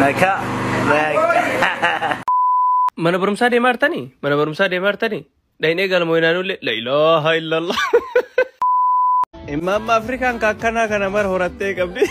Naka. Mana barumsaa deemaa jirtanii? Dhaynee galmoonaan ulle la ilaha illallah. Imam Afrikaan kakkanaa kana mar horattee qabdi.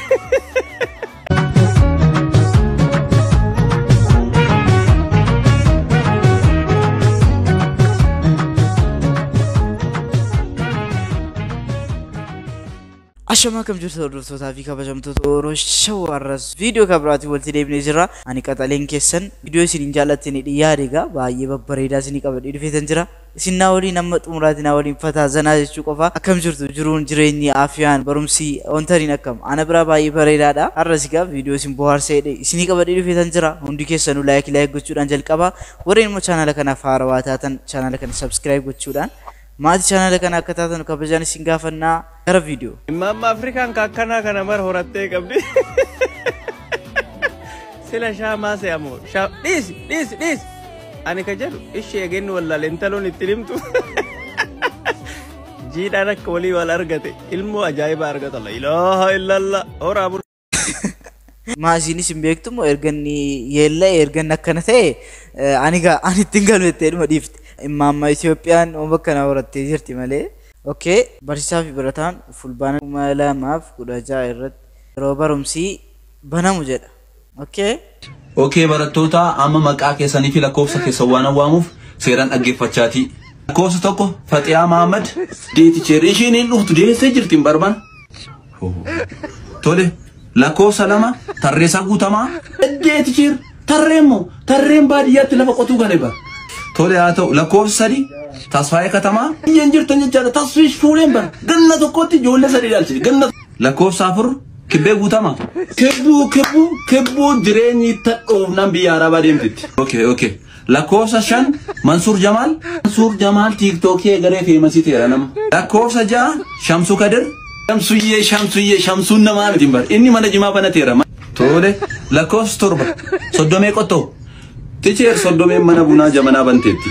Ashama kam jirtu hordoftoota fi kabajamtoota Oromoo warras viidiyoo kabraati walitti deebinee jira. Ani qaxaleen keessan viidiyoo isin jaallattanii dhiyaate egaa baay'ee babbareedaa isin qabadhee dhufeetan jira. Isin naa waliin amma xumuraatti naa waliin fataa zanaa jechuu qofa. Akkam jirtu jiruun jireenyi afiyaan barumsi ontariin akkam ana bira baay'ee bareedaadha. Har'as egaa viidiyoo isin bohaarsee isin qabadhee dhufeetan jira. Hundi keessanuu laayik gochuudhaan jalqaba. Warreen immoo chaanaala kanaaf haarawaa taatan chaanaala kana subscribe gochuudhaan maati chaanaala kana akka taatan kabajaan isin gaafannaa. Gara video. Imam Afrikaan kakkanaa kana mar horattee qabdi. Sila shaamaa se'amoo. Dhiis. Ani ka jedhu ishee eegeenni wallaalee intaloon itti himtu. Jiidhaan akka walii wal argate ilmoo ajaa'ibaa argata la ilaha illallah horaa bulu. Maasiinis hin beektumoo erganni yeella erganni akkana ta'e ani ittiin galmettee dhuma dhiifte. Imamma Itoophiyaan bakka kana horattee jirti malee. Okay, barsiisaa fi barataan fulbaana 2016 irratti yeroo barumsii banamu jedha. Okay, barattoota amma maqaa keessanii fi lakkoofsa keessan waan waamuuf seeraan dhaggeeffachaati. Lakkoofsa tokko Fatiyaa Mahammad deeticheer ishiin hin dhuftu deessee jirti hin barban. Tole lakkoofsa lama Tarreessaa Guutamaa deeticheer tarreen baadiyyaatti lafa qotuu gale bara. Tole haa ta'u lakkoofsa sadii Tasfaayee Katamaa iyyan jirtan jechaadha. Tasfiish fuuleen bara ganna tokkotti ijoollee sadii dhaalchise ganna lakkoofsa afur Kibbee Guutamaa kebbuu jireenyi tadhoofnaan biyya Arabaa deemtitti. Okay. Lakkoofsa shan Mansuur Jamaal tiiktookii eegalee feemasii ta'eera nama. Lakkoofsa ja'a Shamsuu Kadir Shamsuun namaa miti bara inni mana jimaa banateera. Tole lakkoofsa torba Soddomee Qottoo Ticheer Soddomeen mana bunaa jabanaa banteetti.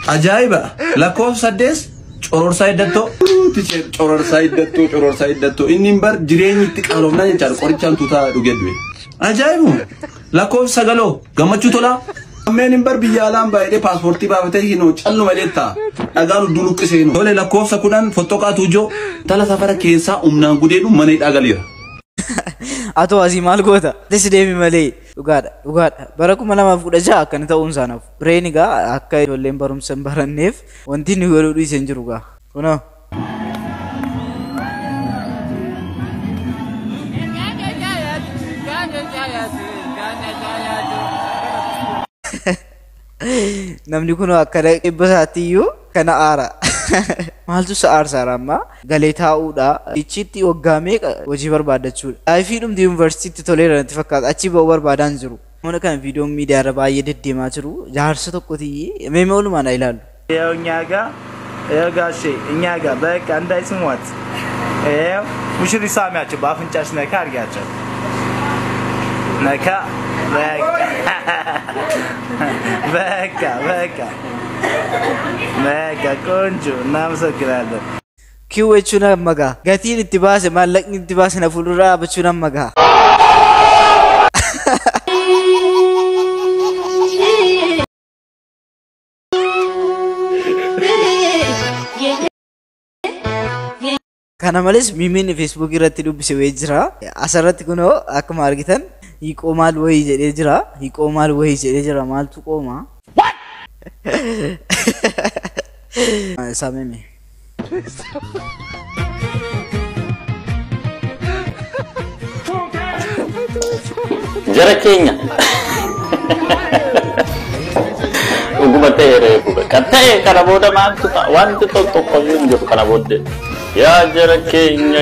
Ajaa'iba lakkoofsa 8 Cororsaa Iddattoo Ticheer Cororsaa Iddattoo inni bar jireenyi itti qaaloofnaa jechaadha qorichaan tuutaa dhugee du'e. Ajaa'ibu lakkoofsa 9 Gammachuu Tolaa ammeen bar biyya alaan baay'ee paaspoortii baafatee hinoo calluma dheettaa dhagaan hudduu luqqisee hinoo. Tole lakkoofsa 10 Fottoqaa Tuujoo tala safara keessaa humnaan gudeedhu mana hidhaa galeera. Atoo asii maal goota? Desi deemi malee dhugaadha. Bara 2016 akkana ta'uun isaanaaf. Bireen egaa akka ijoolleen barumsa hin baranneef wanti inni godhuu dhiisee hin jiru egaa. Kunoo. Namni kun akka dhibba isaatiiyyuu kana aara. Maaltu sa'aarsaara amma galee taa'uudha. Ichitti waggaa meeqa hojii barbaadachuudha. Laayifii dhumti yuunivarsiitiitti toleera natti fakkaata. Achi ba'uu barbaadaan jiru. Mana kana viidiyoon miidiyaa irra baay'ee deddeemaa jiru. Jaarsa tokkotti meemee oolumaan ilaalu. Yaw nyaga gaሼ እኛ ጋር በቃ እንዳይስሟት ያው ሙሽሪ ሳሚያቸው በአፍንጫሽ ነካ አድርጊያቸው ነካ በቃ ቆንጆ እናመሰግናለን። Kiu jechuun ammagaa gatiin itti baase maallaqni itti baase na fuulduraa dhaabbachuun ammagaa. Kana malees miimiin Facebook irratti dubbise wayii jira. Asirratti kunoo akkuma argitan hiiqoo maal wayii jedhee jira. Maaltu qooma? Sameme. Jara keenya. Uguma ta'e kata'e kana booda maaltu wanti tokko hin jiru kana booddee. Yaa jara keenya.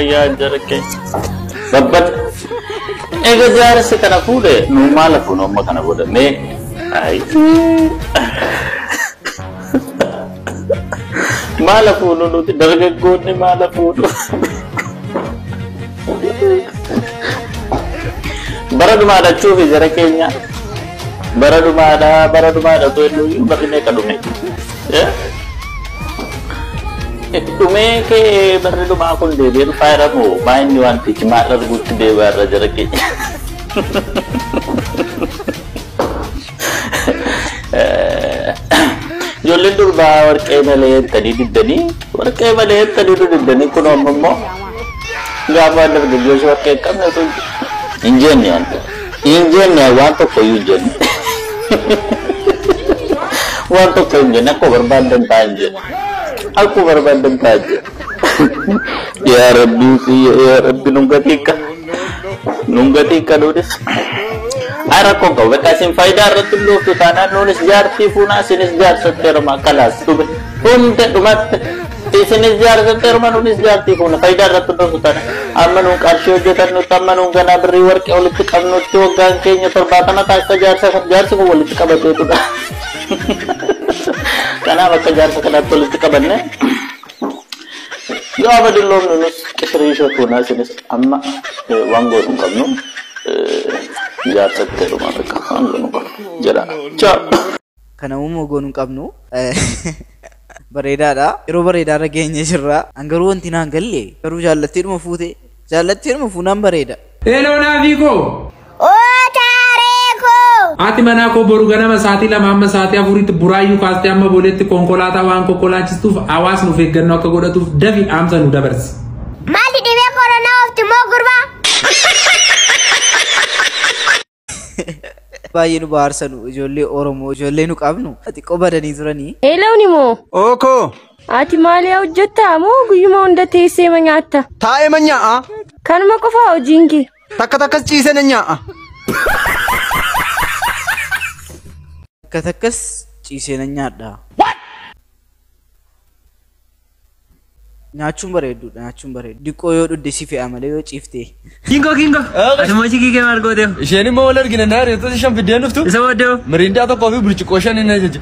Babbat. Ega jaarsi kana fuudhe nu maala fuunu amma kana booda mee. Maala fuunu nuti dargaggoonni maala fuunu. Baradumaadha chuufi jara keenya. Baradumaadha to'eluu barri meeqa dhume. Dhume kee barri dhumaa kun deebi'ee dhufaa jedhamu maa inni wanti cimaa dharguutti deebi'aa irra jara keenya. Ijoolleen durbaa warqee malee tanii diddanii warqee malee tanii diddanii kun ammoo gaafa dargaggeessu warqee qabna tun injeeniyaan waan tokko iyyuu jenne waan tokko hin jenne akkuma barbaadan ta'an jenne akkuma barbaadan ta'an jenne yaa rabbi nungatika nuunis Arakon kau bekasin faida ratul tu tanah nulis jarti puna sinis jar seterma kalas tu punte umat sinis jar seterma nulis jarti puna faida ratul tu tanah amanu karsio jotan nu tamanu gana beri work oleh kamnu tu gangkenya perbatan atas kejar se ko boleh kabat itu dah karena apa kejar sekadar politik kabarnya ya apa dulu nulis keseriusan puna sinis amma wanggo kamnu Jar seteru mereka anggun jara cak kana umu gonun qabnu bareedaadha yeroo bareedaadha geenye jirra angaruu wanti naan galle garuu jaallatteedhuma fuunaan bareeda hello naafiko Otaareko ati mana ko boru ganama saati lama amma saati afuritti buraayyuu kaastee amma booletti konkolaataa waan konkolaachistuuf hawaasni of eeggannoo akka godhatuuf dafi dhaamsa nu dabarsi maali dhibee koronaa ofti moo gurbaa baay'ee nu baarsanu ijoollee Oromoo ijoollee nu qabnu xiqqoo badanii turanii Hello Nimo Oko ati maali hojjetta moo guyyuma hunda teessee nyaatta taa'ee manyaa kanuma qofa hojiinki takka takkas ciise na nyaa takkas ciisee na nyaadha nyaachuun bareedduudha diqqoo yoo dhudde si fe'a malee yoo ciifte Kingo ati kike maal goote isheen immoo wal argina naa reettota shan fiddeen dhuftu isa waddee mirindaa tokkoo fi burcuqqoo shan inni jecha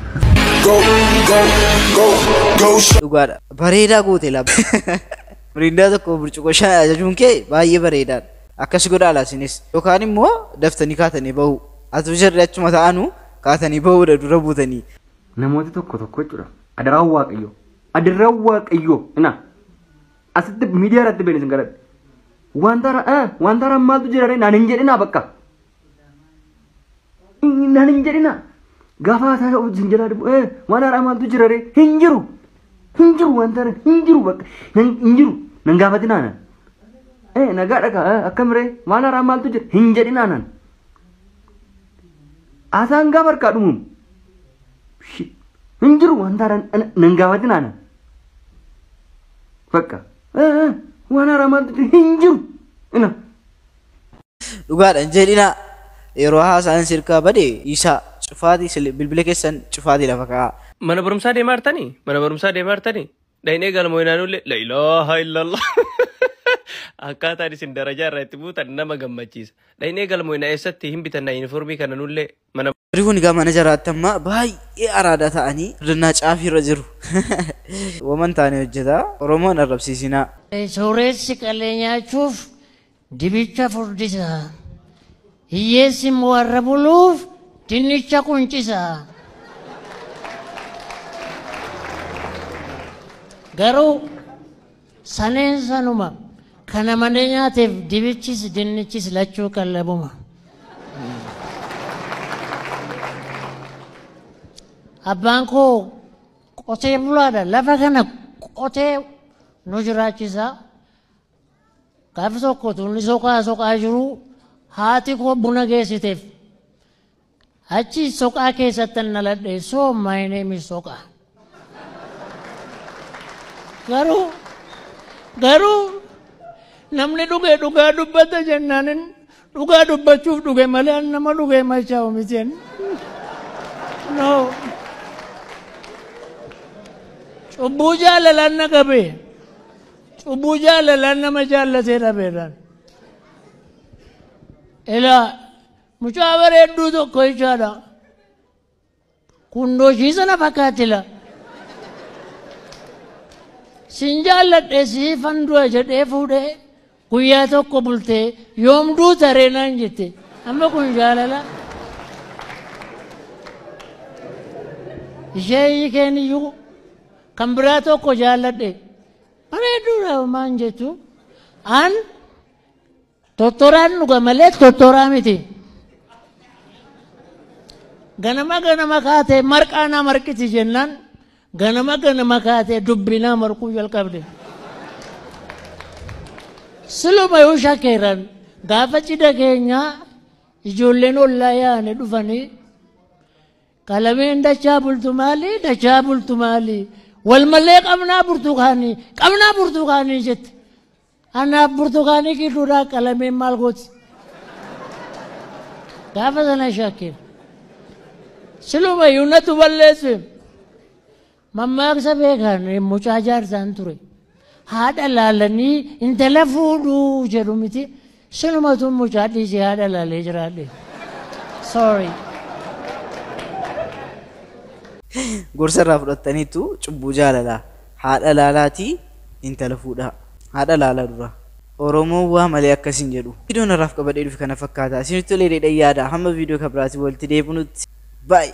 dhugaadha bareedaa goote laba mirindaa tokko burcuqqoo shan ajajuun kee baay'ee bareedaadha akkas godhaa sinis yookaan immoo daftanii kaatanii bahu atu jirri achuma ta'anu kaatanii bahuudha dura buutanii namooti tokko jechuudha adaraan waaqayyo ina asitti miidiyaa irratti beeksisan garadhe wanta maaltu jira naan hin jedhina bakka naan hin jedhina gaafa isaa wajjin jala dhibu waan haaraa maaltu jira hin jiru wanta hin jiru bakka hin jiru nan gaafatina naan nagaa dhaka akkamire waan haaraa maaltu jira hin jedhina naan asaan gaafa harkaa dhumuun hin jiru wanta haaraa nan gaafatina naan bakka wana ramadtu hinjiru ina dhugaadha jedhina yeroo haasaan sirkaa bade isa cufaati bilbila keessan cufaati lafa kaa mana barumsaa deemartanii dhaynee galmoynaanullee la ilaha illallah akkaataan isin darajaa irraa itti buutan nama gammachiisa dhaynee galmoynaa eessatti hin bitanna yuunifoormii kana nullee mana Rihun gama mana jaraatti amma baay'ee araada ta'anii dannaa caafii irra jiru waman taane hojjeta Oromoon arrabsiisinaa Sooressi qalee nyaachuuf dibicha furdisa hiyyeessi warra buluuf dinnicha quncisa garuu saneen sanuma kana malee nyaateef dibichis dinnichis lachuu qallabuma abbaan koo qotee bulaadha lafa kana qotee nu jiraachisa gaafa tokko tunni soqaa jiru haati koo buna geessiteef achi soqaa keessatti naladhe so my name is soqaa garuu namni dhugaa dubbata jennaanin dhugaa dubbachuuf dhuge malee nama dhugee machaa'u mitiin no cubbuu jaalalaan na qabe cubbuu jaalalaan nama jaallatee dhabeedhaan ilaa mucaa bareedduu tokko jechaadha kundooshii sana fakkaatila sin jaalladhe siifan du'a jedhee fuudhee guyyaa tokko bultee yoomduu taree naan jette amma kun jaalala ishee hiikeen iyyuu kan biraa tokko jaalladhe bareedduudha maan jettu an tottoraan dhuga malee tottoraa miti ganama kaatee marqaa na marqiti jennaan ganama kaatee dubbinaa marquu jalqabde. Siluma yoo shakeeran gaafa cidha keenyaa ijoolleen ollaa yaane dhufanii qalameen dachaa bultu maali wal malee qabnaa burtukaanii jette. Anaaf burtukaanii kidduudhaa qalameen maal gooti? Gaafa sana shakeera. Siluma yuunatu balleesse. Mammaaksa beekan mucaa jaarsaan ture. Haadha laalanii intala fuudhuu jedhu miti. Silumatu mucaa dhiisee haadha laalee jiraadhe. Sorry. Gorsa irraa fudhataniitu cubbuu jaalalaa. Haadha laalaatii intala fuudhaa. Haadha laalaa dura. Oromoon waa malee akkasiin jedhu. Viidiyoon irraaf qabadhee dhufe kana fakkaata. Isinitti tolee yaada. Hamma viidiyoo kabiraatti walitti deebinutti. Bye.